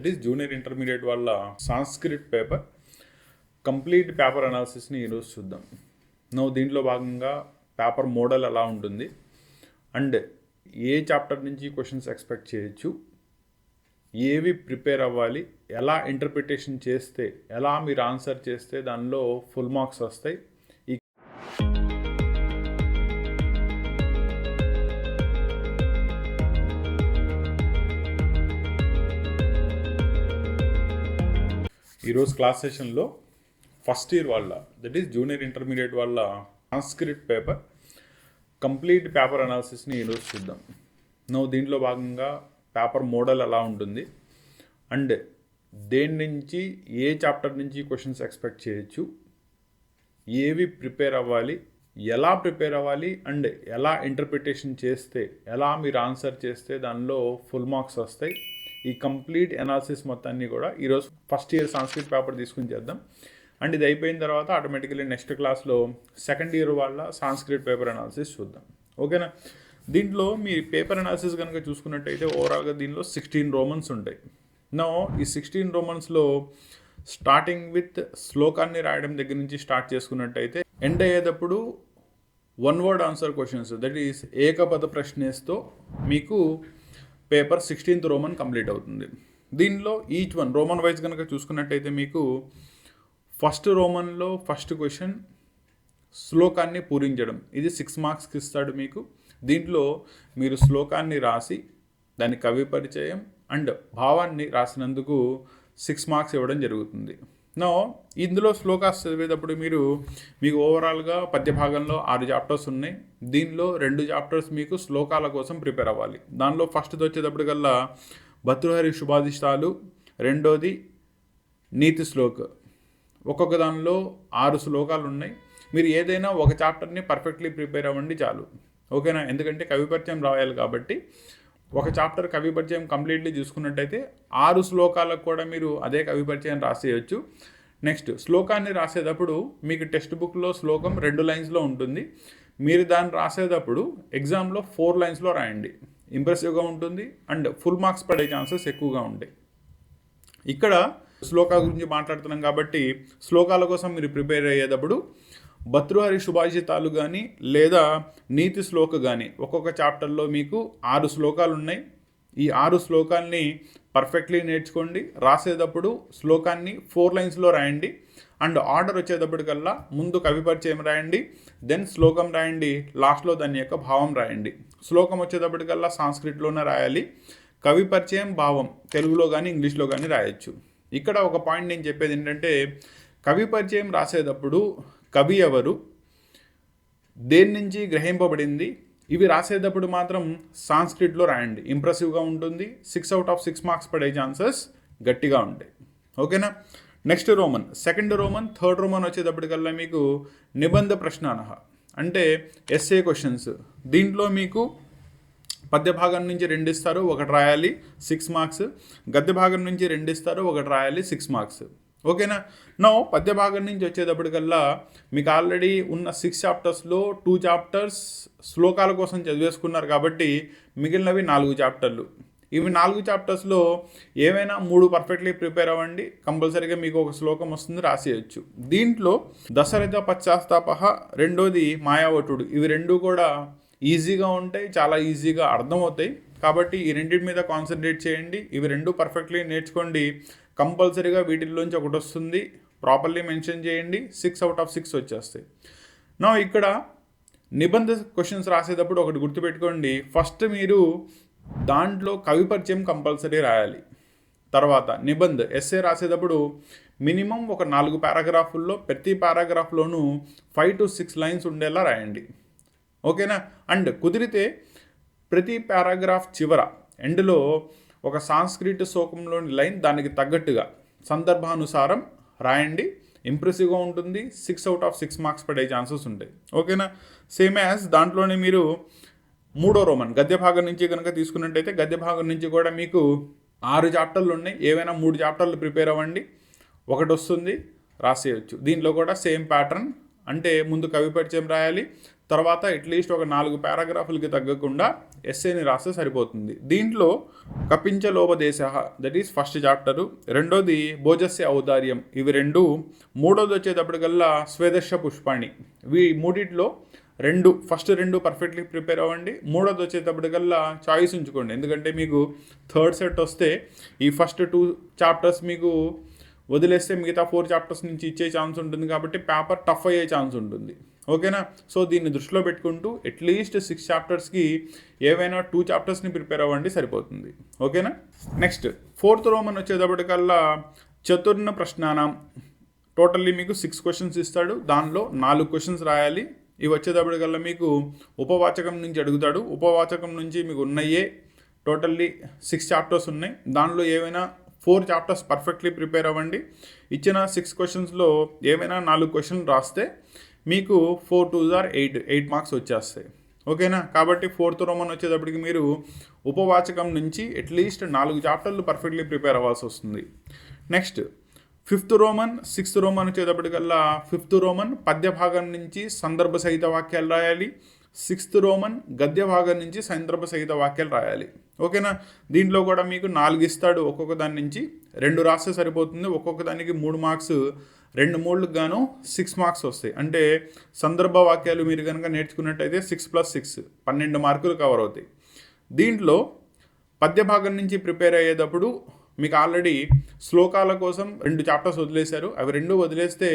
It is junior intermediate వాళ్ళ Sanskrit paper complete paper అనాలిసిస్ని ఈరోజు చూద్దాం. దీంట్లో భాగంగా పేపర్ మోడల్ ఎలా ఉంటుంది అండ్ ఏ చాప్టర్ నుంచి క్వశ్చన్స్ ఎక్స్పెక్ట్ చేయొచ్చు, ఏవి ప్రిపేర్ అవ్వాలి, ఎలా ఇంటర్ప్రిటేషన్ చేస్తే, ఎలా మీరు ఆన్సర్ చేస్తే దానిలో ఫుల్ మార్క్స్ వస్తాయి. ఈరోజు క్లాస్ సెషన్లో ఫస్ట్ ఇయర్ వాళ్ళ దట్ ఈస్ జూనియర్ ఇంటర్మీడియట్ వాళ్ళ సాంస్క్రిట్ పేపర్ కంప్లీట్ పేపర్ అనాలిసిస్ని ఈరోజు చూద్దాం. దీంట్లో భాగంగా పేపర్ మోడల్ ఎలా ఉంటుంది అండ్ దేని నుంచి ఏ చాప్టర్ నుంచి క్వశ్చన్స్ ఎక్స్పెక్ట్ చేయొచ్చు, ఏవి ప్రిపేర్ అవ్వాలి, ఎలా ప్రిపేర్ అవ్వాలి అండ్ ఎలా ఇంటర్ప్రిటేషన్ చేస్తే, ఎలా మీరు ఆన్సర్ చేస్తే దానిలో ఫుల్ మార్క్స్ వస్తాయి. ఈ కంప్లీట్ అనాలిసిస్ మొత్తాన్ని కూడా ఈరోజు ఫస్ట్ ఇయర్ సాంస్క్రిట్ పేపర్ తీసుకుని చేద్దాం. అండ్ ఇది అయిపోయిన తర్వాత ఆటోమేటికలీ నెక్స్ట్ క్లాస్లో సెకండ్ ఇయర్ వాళ్ళ సాంస్క్రిట్ పేపర్ అనాలిసిస్ చూద్దాం. ఓకేనా? దీంట్లో మీ పేపర్ అనాలిసిస్ కనుక చూసుకున్నట్టయితే ఓవరాల్గా దీనిలో 16 రోమన్స్ ఉంటాయి. ఈ 16 రోమన్స్లో స్టార్టింగ్ విత్ శ్లోకాన్ని రాయడం దగ్గర నుంచి స్టార్ట్ చేసుకున్నట్టయితే ఎండ్ అయ్యేటప్పుడు one word answer questions, that is ఏకపద ప్రశ్నేస్తో మీకు పేపర్ 16th రోమన్ కంప్లీట్ అవుతుంది. దీనిలో ఈచ్ వన్ రోమన్ వైజ్ కనుక చూసుకున్నట్టయితే మీకు ఫస్ట్ రోమన్లో ఫస్ట్ క్వశ్చన్ శ్లోకాన్ని పూరించడం, ఇది 6 మార్క్స్కి ఇస్తాడు మీకు. దీంట్లో మీరు శ్లోకాన్ని రాసి దాని కవి పరిచయం అండ్ భావాన్ని రాసినందుకు 6 మార్క్స్ ఇవ్వడం జరుగుతుంది. ఇందులో శ్లోకాస్ చదివేటప్పుడు మీకు ఓవరాల్గా పద్య భాగంలో 6 చాప్టర్స్ ఉన్నాయి. దీనిలో 2 చాప్టర్స్ మీకు శ్లోకాల కోసం ప్రిపేర్ అవ్వాలి. దానిలో ఫస్ట్ది వచ్చేటప్పటికల్లా భర్తృహరి శుభాదిష్టాలు, రెండోది నీతి శ్లోక్. ఒక్కొక్క దానిలో 6 శ్లోకాలు ఉన్నాయి. మీరు ఏదైనా ఒక చాప్టర్ని పర్ఫెక్ట్లీ ప్రిపేర్ అవ్వండి చాలు. ఓకేనా? ఎందుకంటే కవి పరిచయం రాయాలి కాబట్టి ఒక చాప్టర్ కవి పరిచయం కంప్లీట్లీ చూసుకున్నట్టయితే 6 శ్లోకాలకు కూడా మీరు అదే కవి పరిచయం రాసేయచ్చు. నెక్స్ట్ శ్లోకాన్ని రాసేటప్పుడు మీకు టెక్స్ట్ బుక్లో శ్లోకం 2 లైన్స్లో ఉంటుంది. మీరు దాన్ని రాసేటప్పుడు ఎగ్జామ్లో 4 లైన్స్లో రాయండి. ఇంప్రెసివ్గా ఉంటుంది అండ్ ఫుల్ మార్క్స్ పడే ఛాన్సెస్ ఎక్కువగా ఉంటాయి. ఇక్కడ శ్లోకాల గురించి మాట్లాడుతున్నాం కాబట్టి శ్లోకాల కోసం మీరు ప్రిపేర్ అయ్యేటప్పుడు భర్తృహరి శుభాషితాలు కానీ లేదా నీతి శ్లోక కానీ ఒక్కొక్క చాప్టర్లో మీకు 6 శ్లోకాలు ఉన్నాయి. ఈ 6 శ్లోకాల్ని పర్ఫెక్ట్లీ నేర్చుకోండి. రాసేటప్పుడు శ్లోకాన్ని 4 లైన్స్లో రాయండి అండ్ ఆర్డర్ వచ్చేటప్పటికల్లా ముందు కవి పరిచయం రాయండి, దెన్ శ్లోకం రాయండి, లాస్ట్లో దాని యొక్క భావం రాయండి. శ్లోకం వచ్చేటప్పటికల్లా సాంస్క్రిట్లోనే రాయాలి. కవి పరిచయం, భావం తెలుగులో కానీ ఇంగ్లీష్లో కానీ రాయొచ్చు. ఇక్కడ ఒక పాయింట్ నేను చెప్పేది ఏంటంటే కవి పరిచయం రాసేటప్పుడు కవి ఎవరు, దేని నుంచి గ్రహింపబడింది, ఇవి రాసేటప్పుడు మాత్రం సాంస్క్రిట్లో రాయండి. ఇంప్రెసివ్గా ఉంటుంది. 6 out of 6 మార్క్స్ పడే ఛాన్సెస్ గట్టిగా ఉంటాయి. ఓకేనా? Next roman, second roman, third roman వచ్చేటప్పటికల్లా మీకు నిబంధ ప్రశ్నానహ అంటే ఎస్ఏ క్వశ్చన్స్. దీంట్లో మీకు పద్య భాగం నుంచి 2 ఇస్తారు, 1 రాయాలి 6 మార్క్స్. గద్య భాగం నుంచి 2 ఇస్తారు, 1 రాయాలి 6 మార్క్స్. ఓకేనా? పద్య భాగం నుంచి వచ్చేటప్పటికల్లా మీకు ఆల్రెడీ ఉన్న 6 చాప్టర్స్లో 2 చాప్టర్స్ శ్లోకాల కోసం చదివేసుకున్నారు కాబట్టి మిగిలినవి 4 చాప్టర్లు. ఇవి 4 చాప్టర్స్లో ఏవైనా 3 పర్ఫెక్ట్లీ ప్రిపేర్ అవ్వండి. కంపల్సరీగా మీకు ఒక శ్లోకం వస్తుంది, రాసేయచ్చు. దీంట్లో దశరథ పశ్చాత్తాప, రెండోది మాయావటుడు, ఇవి 2 కూడా ఈజీగా ఉంటాయి, చాలా ఈజీగా అర్థమవుతాయి. కాబట్టి ఈ రెండింటి మీద కాన్సన్ట్రేట్ చేయండి. ఇవి 2 పర్ఫెక్ట్లీ నేర్చుకోండి. కంపల్సరీగా వీటిల్లోంచి ఒకటి వస్తుంది, ప్రాపర్లీ మెన్షన్ చేయండి. 6 out of 6 వచ్చేస్తాయి. ఇక్కడ నిబంధ క్వశ్చన్స్ రాసేటప్పుడు ఒకటి గుర్తుపెట్టుకోండి. ఫస్ట్ మీరు దాంట్లో కవి పరిచయం కంపల్సరీ రాయాలి. తర్వాత నిబంధ ఎస్ఏ రాసేటప్పుడు మినిమం ఒక 4 పారాగ్రాఫుల్లో ప్రతి పారాగ్రాఫ్లోనూ 5 to 6 లైన్స్ ఉండేలా రాయండి. ఓకేనా? అండ్ కుదిరితే ప్రతి పారాగ్రాఫ్ చివర ఎండ్లో ఒక సాంస్క్రిట్ శ్లోకంలోని లైన్ దానికి తగ్గట్టుగా సందర్భానుసారం రాయండి. ఇంప్రెసివ్గా ఉంటుంది. 6 out of 6 మార్క్స్ పడే ఛాన్సెస్ ఉంటాయి. ఓకేనా? సేమ్ యాజ్ దాంట్లోనే మీరు మూడో రోమన్ గద్య భాగం నుంచి కనుక తీసుకున్నట్టయితే గద్య భాగం నుంచి కూడా మీకు 6 చాప్టర్లు ఉన్నాయి. ఏవైనా 3 చాప్టర్లు ప్రిపేర్ అవ్వండి, ఒకటి వస్తుంది, రాసేయచ్చు. దీంట్లో కూడా సేమ్ ప్యాటర్న్, అంటే ముందు కవి పరిచయం రాయాలి, తర్వాత అట్లీస్ట్ ఒక 4 పారాగ్రాఫులకి తగ్గకుండా ఎస్సేని రాస్తే సరిపోతుంది. దీంట్లో కపించలోపదేశ దట్ ఈస్ ఫస్ట్ చాప్టరు, రెండోది భోజస్య ఔదార్యం ఇవి రెండు, మూడోది వచ్చేటప్పటికల్లా స్వేదశ పుష్పాణి. ఇవి మూడిట్లో ఫస్ట్ రెండు పర్ఫెక్ట్లీ ప్రిపేర్ అవ్వండి, మూడోది వచ్చేటప్పటికల్లా చాయిస్ ఉంచుకోండి. ఎందుకంటే మీకు థర్డ్ సెట్ వస్తే ఈ ఫస్ట్ 2 చాప్టర్స్ మీకు వదిలేస్తే మిగతా 4 చాప్టర్స్ నుంచి ఇచ్చే ఛాన్స్ ఉంటుంది, కాబట్టి పేపర్ టఫ్ అయ్యే ఛాన్స్ ఉంటుంది. ఓకేనా? సో దీన్ని దృష్టిలో పెట్టుకుంటూ అట్లీస్ట్ 6 చాప్టర్స్కి ఏవైనా 2 చాప్టర్స్ని ప్రిపేర్ అవ్వండి, సరిపోతుంది. ఓకేనా? నెక్స్ట్ 4th రోమన్ వచ్చేటప్పటికల్లా చతుర్ణ ప్రశ్నానం. టోటల్లీ మీకు 6 క్వశ్చన్స్ ఇస్తాడు, దానిలో 4 క్వశ్చన్స్ రాయాలి. ఇవి వచ్చేటప్పటికల్లా మీకు ఉపవాచకం నుంచి అడుగుతాడు. ఉపవాచకం నుంచి మీకు ఉన్నాయే టోటల్లీ 6 చాప్టర్స్ ఉన్నాయి, దానిలో ఏవైనా 4 చాప్టర్స్ పర్ఫెక్ట్లీ ప్రిపేర్ అవ్వండి. ఇచ్చిన 6 క్వశ్చన్స్లో ఏమైనా 4 క్వశ్చన్లు రాస్తే మీకు 4 2s are 8 మార్క్స్ వచ్చేస్తాయి. ఓకేనా? కాబట్టి 4th రోమన్ వచ్చేటప్పటికి మీరు ఉపవాచకం నుంచి అట్లీస్ట్ 4 చాప్టర్లు పర్ఫెక్ట్లీ ప్రిపేర్ అవ్వాల్సి వస్తుంది. Next 5th roman 6th roman వచ్చేటప్పటికల్లా 5th రోమన్ పద్య భాగం నుంచి సందర్భ సహిత వాక్యాలు రాయాలి, 6th రోమన్ గద్య భాగం నుంచి సందర్భ సహిత వాక్యాలు రాయాలి. ఓకేనా? దీంట్లో కూడా మీకు 4 ఇస్తాడు, ఒక్కొక్క దాని నుంచి 2 రాస్తే సరిపోతుంది. ఒక్కొక్క దానికి 3 మార్క్స్, 2 3లకు గాను 6 మార్క్స్ వస్తాయి. అంటే సందర్భ వాక్యాలు మీరు కనుక నేర్చుకున్నట్టయితే 6 + 6 12 మార్కులు కవర్ అవుతాయి. దీంట్లో పద్య భాగం నుంచి ప్రిపేర్ అయ్యేటప్పుడు మీకు ఆల్రెడీ శ్లోకాల కోసం 2 చాప్టర్స్ వదిలేశారు. అవి 2 వదిలేస్తే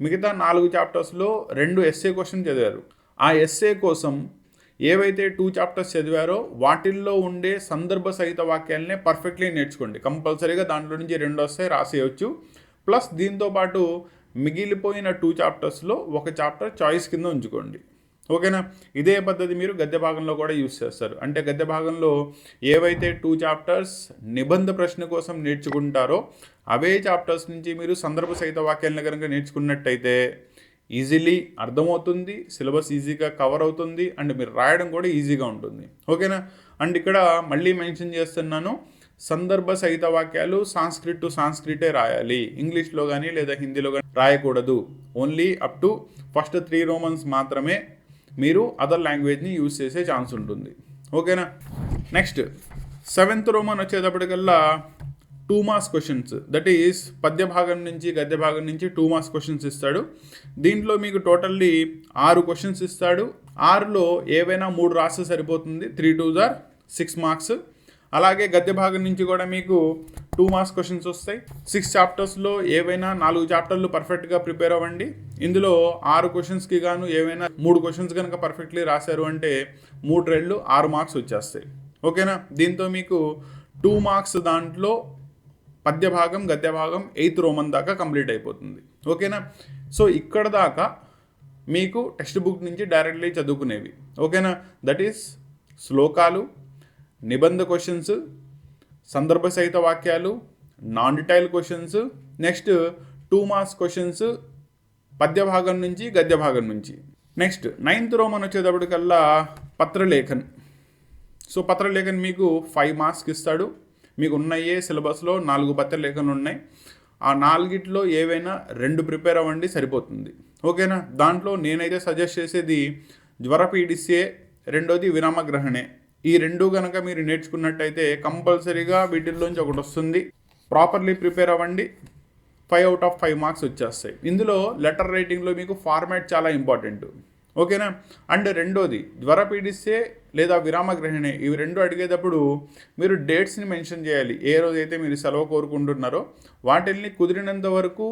మిగతా 4 చాప్టర్స్లో 2 ఎస్ఏ క్వశ్చన్ చదివారు. ఆ ఎస్ఏ కోసం ఏవైతే 2 చాప్టర్స్ చదివారో వాటిల్లో ఉండే సందర్భ సహిత వాక్యాలనే పర్ఫెక్ట్లీ నేర్చుకోండి. కంపల్సరీగా దాంట్లో నుంచి 2 వస్తాయి, రాసేయచ్చు. ప్లస్ దీంతోపాటు మిగిలిపోయిన 2 చాప్టర్స్లో 1 చాప్టర్ చాయిస్ కింద ఉంచుకోండి. ఓకేనా? ఇదే పద్ధతి మీరు గద్య భాగంలో కూడా యూస్ చేస్తారు. అంటే గద్య భాగంలో ఏవైతే 2 చాప్టర్స్ నిబంధ ప్రశ్న కోసం నేర్చుకుంటారో అవే చాప్టర్స్ నుంచి మీరు సందర్భ సహిత వాక్యాలను కనుక నేర్చుకున్నట్టయితే ఈజీలీ అర్థమవుతుంది, సిలబస్ ఈజీగా కవర్ అవుతుంది, అండ్ మీరు రాయడం కూడా ఈజీగా ఉంటుంది. ఓకేనా? అండ్ ఇక్కడ మళ్ళీ మెన్షన్ చేస్తున్నాను, సందర్భ సహిత వాక్యాలు సాంస్క్రిట్ టు సాంస్క్రిటే రాయాలి, ఇంగ్లీష్లో కానీ లేదా హిందీలో కానీ రాయకూడదు. Only up to first 3 romans మాత్రమే మీరు అదర్ లాంగ్వేజ్ని యూజ్ చేసే ఛాన్స్ ఉంటుంది. ఓకేనా? నెక్స్ట్ 7th రోమన్ వచ్చేటప్పటికల్లా 2 మార్క్స్ క్వశ్చన్స్, దట్ ఈస్ పద్య భాగం నుంచి గద్య భాగం నుంచి 2 మార్క్స్ క్వశ్చన్స్ ఇస్తాడు. దీంట్లో మీకు టోటల్లీ 6 క్వశ్చన్స్ ఇస్తాడు. 6లో ఏవైనా 3 రాస్తే సరిపోతుంది, 3 2s are 6 మార్క్స్. అలాగే గద్య భాగం నుంచి కూడా మీకు 2 మార్క్స్ క్వశ్చన్స్ వస్తాయి. 6 చాప్టర్స్లో ఏవైనా 4 చాప్టర్లు పర్ఫెక్ట్గా ప్రిపేర్ అవ్వండి. ఇందులో 6 క్వశ్చన్స్కి గాను ఏవైనా 3 క్వశ్చన్స్ కనుక పర్ఫెక్ట్లీ రాశారు అంటే 3 రెళ్ళు 6 మార్క్స్ వచ్చేస్తాయి. ఓకేనా? దీంతో మీకు 2 మార్క్స్ దాంట్లో పద్య భాగం గద్య భాగం 8th రోమన్ దాకా కంప్లీట్ అయిపోతుంది. ఓకేనా? సో ఇక్కడ దాకా మీకు టెక్స్ట్ బుక్ నుంచి డైరెక్ట్లీ చదువుకునేవి. ఓకేనా? దట్ ఈస్ శ్లోకాలు, నిబంధ క్వశ్చన్స్, సందర్భ సహిత వాక్యాలు, non detail questions, next 2 marks questions పద్య భాగం నుంచి గద్య భాగం నుంచి. నెక్స్ట్ 9th రోమన్ వచ్చేటప్పటికల్లా పత్రలేఖన్. సో పత్రలేఖన్ మీకు 5 మార్క్స్కి ఇస్తాడు. మీకు ఉన్నాయే సిలబస్లో 4 పత్రలేఖనలు ఉన్నాయి. ఆ 4గిట్లో ఏవైనా 2 ప్రిపేర్ అవ్వండి, సరిపోతుంది. ఓకేనా? దాంట్లో నేనైతే సజెస్ట్ చేసేది జ్వరపీడిసే, రెండోది విరామగ్రహణే. ఈ 2 కనుక మీరు నేర్చుకున్నట్టయితే కంపల్సరీగా వీటిల్లోంచి ఒకటి వస్తుంది. ప్రాపర్లీ ప్రిపేర్ అవ్వండి, 5 out of 5 మార్క్స్ వచ్చేస్తాయి. ఇందులో లెటర్ రైటింగ్లో మీకు ఫార్మాట్ చాలా ఇంపార్టెంట్. ఓకేనా? అండ్ రెండోది జ్వరపీడిస్తే లేదా విరామగ్రహణే, ఇవి 2 అడిగేటప్పుడు మీరు డేట్స్ని మెన్షన్ చేయాలి. ఏ రోజైతే మీరు సెలవు కోరుకుంటున్నారో వాటిల్ని కుదిరినంత వరకు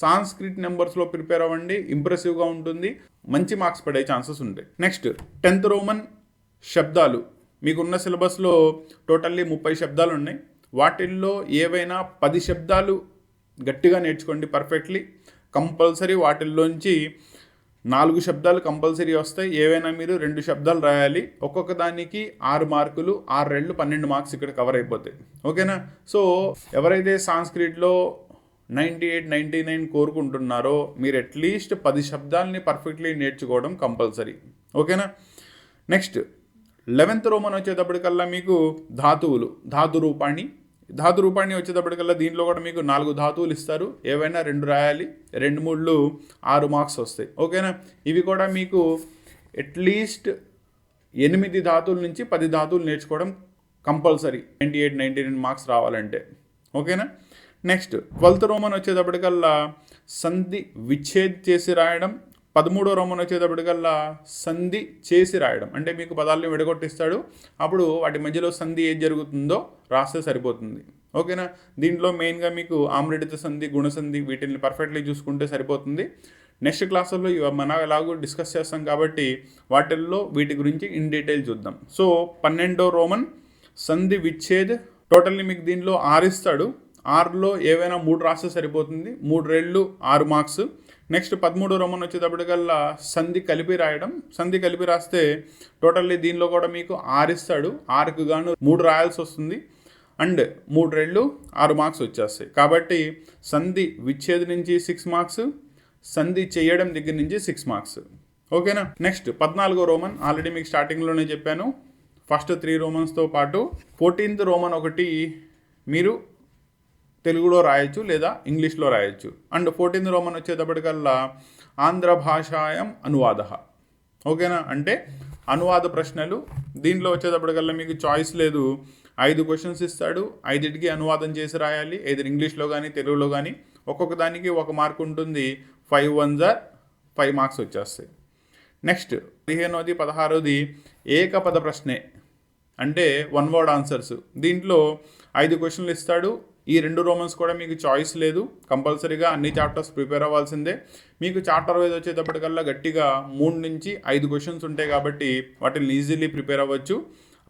సాంస్క్రిట్ నెంబర్స్లో ప్రిపేర్ అవ్వండి, ఇంప్రెసివ్గా ఉంటుంది, మంచి మార్క్స్ పడే ఛాన్సెస్ ఉంటాయి. నెక్స్ట్ 10th రోమన్ శబ్దాలు. మీకున్న సిలబస్లో టోటల్లీ 30 శబ్దాలు ఉన్నాయి. వాటిల్లో ఏవైనా 10 శబ్దాలు గట్టిగా నేర్చుకోండి పర్ఫెక్ట్లీ. కంపల్సరీ వాటిల్లోంచి 4 శబ్దాలు కంపల్సరీ వస్తాయి. ఏవైనా మీరు 2 శబ్దాలు రాయాలి. ఒక్కొక్క దానికి 6 మార్కులు, 6 రెళ్ళు 12 మార్క్స్ ఇక్కడ కవర్ అయిపోతాయి. ఓకేనా? సో ఎవరైతే సాంస్క్రిట్లో 98 99 కోరుకుంటున్నారో మీరు అట్లీస్ట్ 10 శబ్దాలని పర్ఫెక్ట్లీ నేర్చుకోవడం కంపల్సరీ. ఓకేనా? నెక్స్ట్ 11th రోమన్ వచ్చేటప్పటికల్లా మీకు ధాతువులు, ధాతు రూపాణి వచ్చేటప్పటికల్లా దీంట్లో కూడా మీకు 4 ధాతువులు ఇస్తారు. ఏవైనా 2 రాయాలి, 2 3 6 మార్క్స్ వస్తాయి. ఓకేనా? ఇవి కూడా మీకు అట్లీస్ట్ 8 ధాతువుల నుంచి 10 ధాతువులు నేర్చుకోవడం కంపల్సరీ 98-99 మార్క్స్ రావాలంటే. ఓకేనా. నెక్స్ట్ 12th రోమన్ వచ్చేటప్పటికల్లా సంధి విచ్ఛేద్ చేసి రాయడం, 13వ రోమన్ వచ్చేటప్పటికల్లా సంధి చేసి రాయడం. అంటే మీకు పదాలను విడగొట్టిస్తాడు, అప్పుడు వాటి మధ్యలో సంధి ఏది జరుగుతుందో రాస్తే సరిపోతుంది. ఓకేనా. దీంట్లో మెయిన్గా మీకు ఆమ్రడిత సంధి, గుణసంధి వీటిని పర్ఫెక్ట్లీ చూసుకుంటే సరిపోతుంది. నెక్స్ట్ క్లాసుల్లో మనం ఎలాగో డిస్కస్ చేస్తాం కాబట్టి వాటిల్లో వీటి గురించి ఇన్ డీటెయిల్ చూద్దాం. సో 12వ రోమన్ సంధి విచ్ఛేద్, టోటల్లీ మీకు దీనిలో 6 ఇస్తాడు. 6లో ఏవైనా 3 రాస్తే సరిపోతుంది. 3 రెళ్ళు 6 మార్క్స్. నెక్స్ట్ 13వ రోమన్ వచ్చేటప్పటికల్లా సంధి కలిపి రాయడం. సంధి కలిపి రాస్తే టోటల్లీ దీనిలో కూడా మీకు 6 ఇస్తాడు. 6కు గాను 3 రాయాల్సి వస్తుంది. అండ్ 3 రెళ్ళు 6 మార్క్స్ వచ్చేస్తాయి. కాబట్టి సంధి విచ్ఛేద్ నుంచి 6 మార్క్స్, సంధి చేయడం దగ్గర నుంచి 6 మార్క్స్. ఓకేనా. నెక్స్ట్ 14వ రోమన్ ఆల్రెడీ మీకు స్టార్టింగ్లోనే చెప్పాను. ఫస్ట్ 3 రోమన్స్తో పాటు 14th రోమన్ ఒకటి మీరు తెలుగులో రాయొచ్చు లేదా ఇంగ్లీష్లో రాయొచ్చు. అండ్ 14th రోమన్ వచ్చేటప్పటికల్లా ఆంధ్ర భాషాయం అనువాద. ఓకేనా. అంటే అనువాద ప్రశ్నలు. దీంట్లో వచ్చేటప్పటికల్లా మీకు చాయిస్ లేదు. 5 క్వశ్చన్స్ ఇస్తాడు. 5టికి అనువాదం చేసి రాయాలి, either ఇంగ్లీష్లో కానీ తెలుగులో కానీ. ఒక్కొక్క దానికి 1 మార్క్ ఉంటుంది. 5 1s 5 మార్క్స్ వచ్చేస్తాయి. నెక్స్ట్ 15వది 16వది ఏకపద ప్రశ్నే, అంటే 1 word ఆన్సర్స్. దీంట్లో 5 క్వశ్చన్లు ఇస్తాడు. ఈ 2 రోమన్స్ కూడా మీకు చాయిస్ లేదు, కంపల్సరీగా అన్ని చాప్టర్స్ ప్రిపేర్ అవ్వాల్సిందే. మీకు చాప్టర్ వైజ్ వచ్చేటప్పటికల్లా గట్టిగా 3 నుంచి 5 క్వశ్చన్స్ ఉంటాయి కాబట్టి వాటిని ఈజీలీ ప్రిపేర్ అవ్వచ్చు.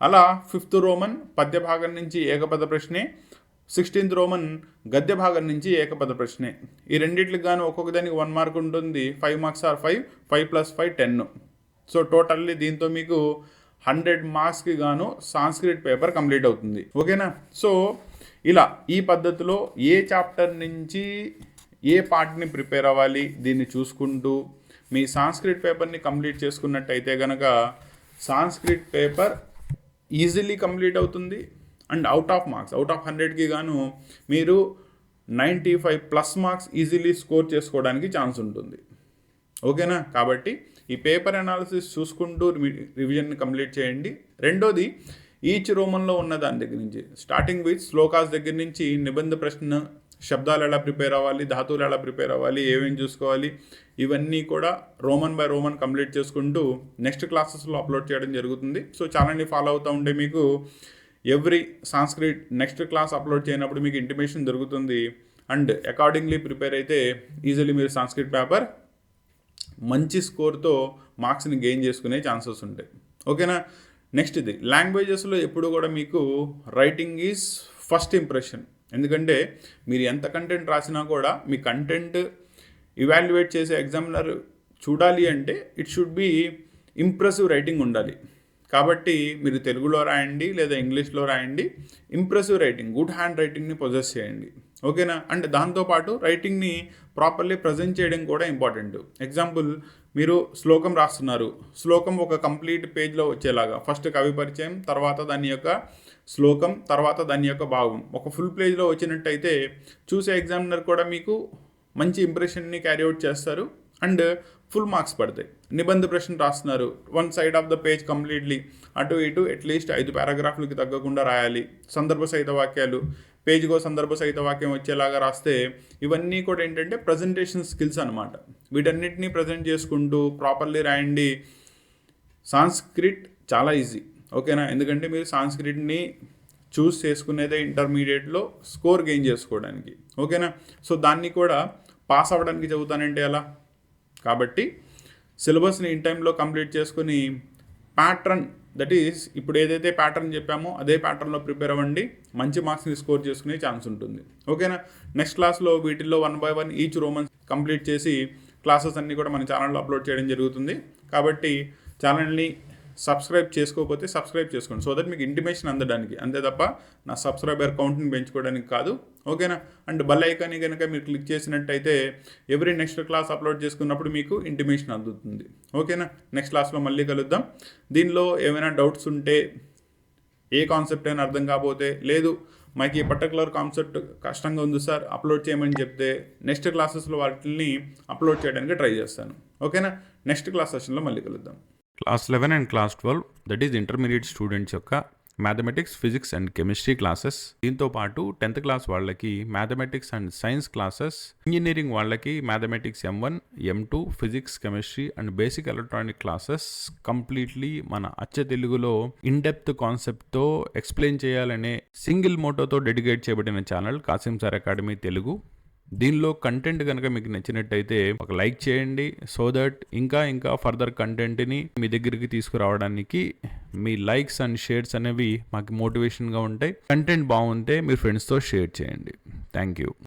అలా 5th రోమన్ పద్య భాగం నుంచి ఏకపద ప్రశ్నే, 16th రోమన్ గద్య భాగం నుంచి ఏకపద ప్రశ్నే. ఈ రెండింటికి గాను ఒక్కొక్క దానికి 1 మార్క్ ఉంటుంది. 5 మార్క్స్ ఆర్ 5, 5 + 5 10. సో టోటల్లీ దీంతో మీకు 100 మార్క్స్కి గాను సాంస్క్రిట్ పేపర్ కంప్లీట్ అవుతుంది. ఓకేనా. సో ఇలా ఈ పద్ధతిలో ఏ చాప్టర్ నుంచి ఏ పార్ట్ని ప్రిపేర్ అవ్వాలి దీన్ని చూసుకుంటూ మీ సాంస్క్రిట్ పేపర్ని కంప్లీట్ చేసుకున్నట్టయితే కనుక సాంస్క్రిట్ పేపర్ ఈజీలీ కంప్లీట్ అవుతుంది. అండ్ అవుట్ ఆఫ్ 100కి గాను మీరు 95+ మార్క్స్ ఈజీలీ స్కోర్ చేసుకోవడానికి ఛాన్స్ ఉంటుంది. ఓకేనా. కాబట్టి ఈ పేపర్ అనాలిసిస్ చూసుకుంటూ రివిజన్ని కంప్లీట్ చేయండి. రెండోది ఈచ్ రోమన్లో ఉన్న దాని దగ్గర నుంచి స్టార్టింగ్ విత్ శ్లోకాస్ దగ్గర నుంచి నిబంధ ప్రశ్న, శబ్దాలు ఎలా ప్రిపేర్ అవ్వాలి, ధాతువులు ఎలా ప్రిపేర్ అవ్వాలి, ఏమేమి చూసుకోవాలి, ఇవన్నీ కూడా రోమన్ బై రోమన్ కంప్లీట్ చేసుకుంటూ నెక్స్ట్ క్లాసెస్లో అప్లోడ్ చేయడం జరుగుతుంది. సో ఛానల్ని ఫాలో అవుతూ ఉంటే మీకు every Sanskrit next class upload చేయనప్పుడు మీకు ఇంటిమేషన్ దొరుకుతుంది. అండ్ అకార్డింగ్లీ ప్రిపేర్ అయితే ఈజీలీ మీరు సాంస్క్రిట్ పేపర్ మంచి స్కోర్తో మార్క్స్ని గెయిన్ చేసుకునే ఛాన్సెస్ ఉంటాయి. ఓకేనా. నెక్స్ట్ ఇది లాంగ్వేజెస్లో ఎప్పుడు కూడా మీకు రైటింగ్ ఈజ్ ఫస్ట్ ఇంప్రెషన్. ఎందుకంటే మీరు ఎంత కంటెంట్ రాసినా కూడా మీ కంటెంట్ ఇవాల్యుయేట్ చేసే ఎగ్జామినర్ చూడాలి అంటే it should be impressive writing ఉండాలి. కాబట్టి మీరు తెలుగులో రాయండి లేదా ఇంగ్లీష్లో రాయండి, ఇంప్రెసివ్ రైటింగ్, గుడ్ హ్యాండ్ రైటింగ్ని పొజెస్ చేయండి. ఓకేనా. అండ్ దాంతోపాటు రైటింగ్ని ప్రాపర్లీ ప్రజెంట్ చేయడం కూడా ఇంపార్టెంట్. ఎగ్జాంపుల్, మీరు శ్లోకం రాస్తున్నారు, శ్లోకం ఒక కంప్లీట్ పేజ్లో వచ్చేలాగా ఫస్ట్ కవి పరిచయం, తర్వాత దాని యొక్క శ్లోకం, తర్వాత దాని యొక్క భావం ఒక ఫుల్ పేజ్లో వచ్చినట్టయితే చూసే ఎగ్జామినర్ కూడా మీకు మంచి ఇంప్రెషన్ని క్యారీ అవుట్ చేస్తారు అండ్ ఫుల్ మార్క్స్ పడతాయి. నిబంధ ప్రశ్న రాస్తున్నారు, 1 side of the page completely అటు ఇటు అట్లీస్ట్ 5 పారాగ్రాఫ్లకి తగ్గకుండా రాయాలి. సందర్భ సహిత వాక్యాలు, పేజ్కో సందర్భ సహిత వాక్యం వచ్చేలాగా రాస్తే ఇవన్నీ కూడా ఏంటంటే ప్రజెంటేషన్ స్కిల్స్ అనమాట. వీటన్నిటినీ ప్రజెంట్ చేసుకుంటూ ప్రాపర్లీ రాయండి. సాంస్క్రిట్ చాలా ఈజీ. ఓకేనా. ఎందుకంటే మీరు సాంస్క్రిట్ని చూస్ చేసుకునేదే ఇంటర్మీడియట్లో స్కోర్ గెయిన్ చేసుకోవడానికి. ఓకేనా. సో దాన్ని కూడా పాస్ అవ్వడానికి చదువుతానంటే ఎలా. కాబట్టి సిలబస్ని ఇన్ టైంలో కంప్లీట్ చేసుకుని ప్యాటర్న్, దట్ ఈస్ ఇప్పుడు ఏదైతే ప్యాటర్న్ చెప్పామో అదే ప్యాటర్న్లో ప్రిపేర్ అవ్వండి, మంచి మార్క్స్ని స్కోర్ చేసుకునే ఛాన్స్ ఉంటుంది. ఓకేనా. నెక్స్ట్ క్లాస్లో వీటిల్లో 1 by 1 ఈచ్ రోమన్ కంప్లీట్ చేసి క్లాసెస్ అన్నీ కూడా మన ఛానల్లో అప్లోడ్ చేయడం జరుగుతుంది. కాబట్టి ఛానల్ని సబ్స్క్రైబ్ చేసుకోకపోతే సబ్స్క్రైబ్ చేసుకోండి, సో దట్ మీకు ఇంటిమేషన్ అందడానికి, అంతే తప్ప నా సబ్స్క్రైబర్ కౌంట్ని పెంచుకోవడానికి కాదు. ఓకేనా. అండ్ బెల్ ఐకాన్ని కనుక మీరు క్లిక్ చేసినట్టయితే ఎవ్రీ నెక్స్ట్ క్లాస్ అప్లోడ్ చేసుకున్నప్పుడు మీకు ఇంటిమేషన్ అందుతుంది. ఓకేనా. నెక్స్ట్ క్లాస్లో మళ్ళీ కలుద్దాం. దీనిలో ఏమైనా డౌట్స్ ఉంటే, ఏ కాన్సెప్ట్ అయినా అర్థం కాకపోతే, లేదు మాకు ఈ పర్టికులర్ కాన్సెప్ట్ కష్టంగా ఉంది సార్ అప్లోడ్ చేయమని చెప్తే నెక్స్ట్ క్లాసెస్లో వాటిని అప్లోడ్ చేయడానికి ట్రై చేస్తాను. ఓకేనా. నెక్స్ట్ క్లాస్ సెషన్లో మళ్ళీ కలుద్దాం. Class 11 and class 12 that is intermediate students యొక్క mathematics, physics and chemistry classes. దీంతో పాటు 10th క్లాస్ వాళ్ళకి mathematics and science classes, engineering వాళ్ళకి mathematics M1, M2, physics, chemistry and basic electronic classes completely మన అచ్చ తెలుగులో ఇన్ డెప్త్ కాన్సెప్ట్తో explain చేయాలనే సింగిల్ మోటోతో డెడికేట్ చేయబడిన channel Kasim sir academy Telugu. దీనిలో కంటెంట్ కనుక మీకు నచ్చినట్టయితే ఒక లైక్ చేయండి, సో దట్ ఇంకా ఫర్దర్ కంటెంట్ని మీ దగ్గరికి తీసుకురావడానికి మీ లైక్స్ అండ్ షేర్స్ అనేవి మాకు మోటివేషన్గా ఉంటాయి. కంటెంట్ బాగుంటే మీ ఫ్రెండ్స్తో షేర్ చేయండి. Thank you.